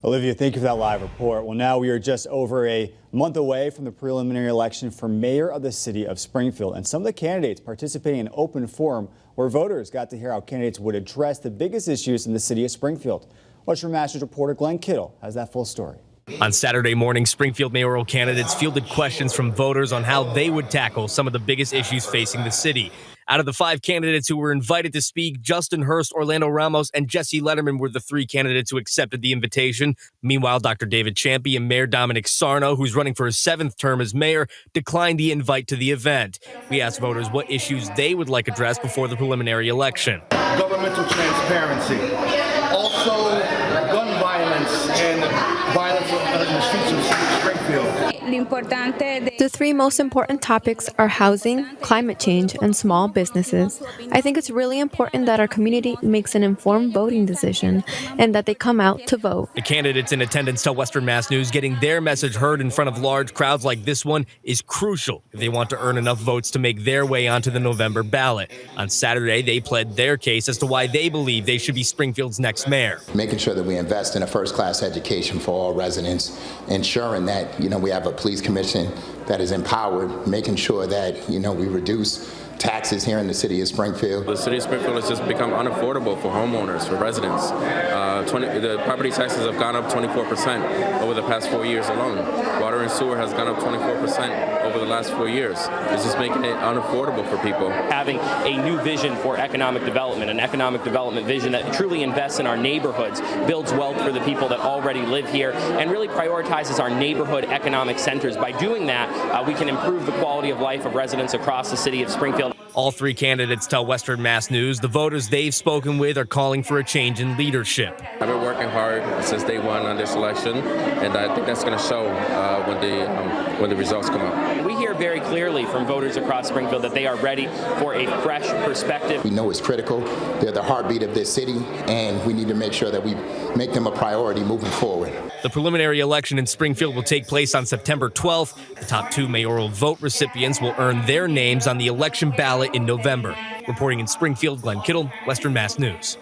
Olivia, thank you for that live report. Well, now we are just over a month away from the preliminary election for mayor of the city of Springfield. And some of the candidates participating in an open forum where voters got to hear how candidates would address the biggest issues in the city of Springfield. Western Masters reporter Glenn Kittle has that full story. On Saturday morning, Springfield mayoral candidates fielded questions from voters on how they would tackle some of the biggest issues facing the city. Out of the 5 candidates who were invited to speak, Justin Hurst, Orlando Ramos, and Jesse Letterman were the 3 candidates who accepted the invitation. Meanwhile, Dr. David Champy and Mayor Dominic Sarno, who's running for his 7th term as mayor, declined the invite to the event. We asked voters what issues they would like addressed before the preliminary election. Governmental transparency. Also, gun violence and violence in the streets of the city of Springfield. The 3 most important topics are housing, climate change, and small businesses. I think it's really important that our community makes an informed voting decision and that they come out to vote. The candidates in attendance tell Western Mass News getting their message heard in front of large crowds like this one is crucial if they want to earn enough votes to make their way onto the November ballot. On Saturday, they pled their case as to why they believe they should be Springfield's next mayor. Making sure that we invest in a first-class education for all residents, ensuring that, we have a police commission that is empowered, making sure that, we reduce taxes here in the city of Springfield. The city of Springfield has just become unaffordable for homeowners, for residents. The property taxes have gone up 24% over the past 4 years alone. Water and sewer has gone up 24% over the last 4 years. It's just making it unaffordable for people. Having a new vision for economic development, an economic development vision that truly invests in our neighborhoods, builds wealth for the people that already live here, and really prioritizes our neighborhood economic centers. By doing that, we can improve the quality of life of residents across the city of Springfield. All 3 candidates tell Western Mass News the voters they've spoken with are calling for a change in leadership. I've been working hard since day one on this election, and I think that's going to show when the results come out. We hear very clearly from voters across Springfield that they are ready for a fresh perspective. We know it's critical. They're the heartbeat of this city, and we need to make sure that we make them a priority moving forward. The preliminary election in Springfield will take place on September 12th. The top 2 mayoral vote recipients will earn their names on the election ballot in November. Reporting in Springfield, Glenn Kittle, Western Mass News.